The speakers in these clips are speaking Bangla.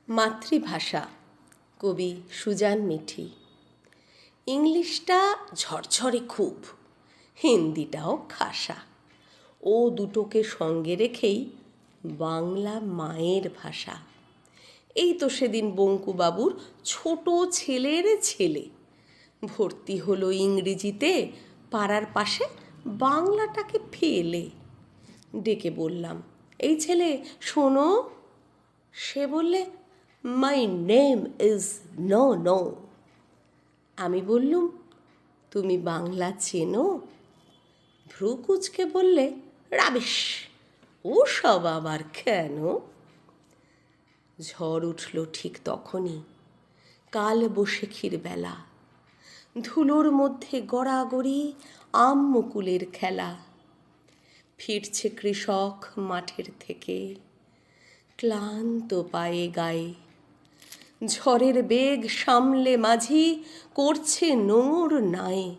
মাতৃভাষা কবি সুজান মিঠি। ইংলিশটা ঝরঝরে খুব, হিন্দিটাও খাসা। ও দুটোকে সঙ্গে রেখেই বাংলা মায়ের ভাষা। এই তো সেদিন বঙ্কুবাবুর ছোট ছেলের ছেলে ভর্তি হলো ইংরেজিতে পাড়ার পাশে বাংলাটাকে ফেলে। ডেকে বললাম, এই ছেলে শোনো। সে বললে, my name is no no. আমি বললুম, তুমি বাংলা চেনো? ভ্রু কুচকে বললে, রাবিশ, ও সব আবার কেন? ঝড় উঠল ঠিক তখনই, কাল বৈশাখীর বেলা। ধুলোর মধ্যে গড়াগড়ি আম মুকুলের খেলা। ফিরছে কৃষক মাঠের থেকে, ক্লান্ত পায়ে গায়ে। ঝড়ের বেগ সামলে মাঝি করছে নোঙর নায়ে।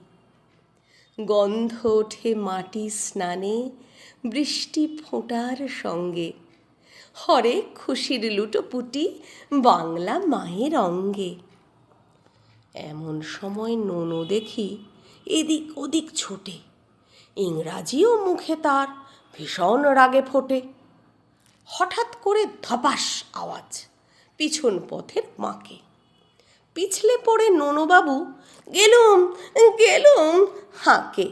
গন্ধ ওঠে মাটি স্নানে বৃষ্টি ফোঁটার সঙ্গে। হরেক খুশির লুটোপুটি বাংলা মায়ের অঙ্গে। এমন সময় নোনো দেখি এদিক ওদিক ছোটে, ইংরাজিও মুখে তার ভীষণ রাগে ফোটে। হঠাৎ করে ধপাস আওয়াজ পিছন পথের মাকে। পিছলে পড়ে নোনোবাবু গেলুম গেলুম হাঁকে।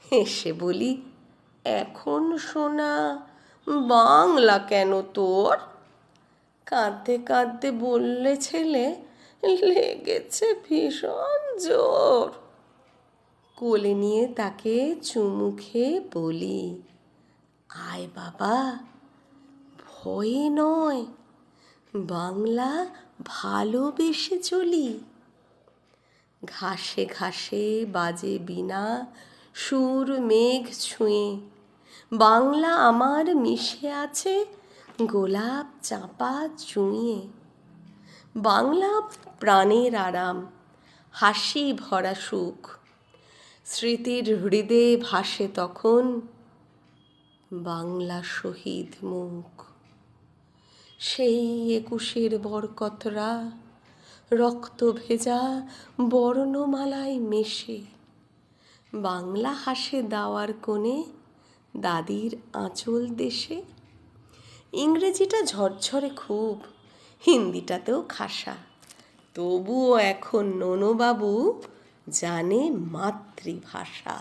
হেসে বলি, এখন শোনা বাংলা কেন তোর? কাঁদতে কাঁদতে বললে ছেলে, লেগেছে ভীষণ জোর। কোলে নিয়ে তাকে চুমু খেয়ে বলি, আয় বাবা, ভয়ে নয়, বাংলা ভালোবেসে চলি। ঘাসে ঘাসে বাজে বীণা সুর মেঘ ছুঁয়ে। বাংলা আমার মিশে আছে গোলাপ চাঁপা চুঁইয়ে। বাংলা প্রাণের আরাম, হাসি ভরা সুখ। স্মৃতির হৃদয়ে ভাসে তখন বাংলা শহীদ মুখ। সেই ২১-এর বরকতরা রক্ত ভেজা বর্ণমালায় মেশে। বাংলা হাসে দাওয়ার কোণে দাদির আঁচল দেশে। ইংরেজিটা ঝরঝরে খুব, হিন্দিটাতেও খাসা। তবুও এখন নোনোবাবু জানে মাতৃভাষা।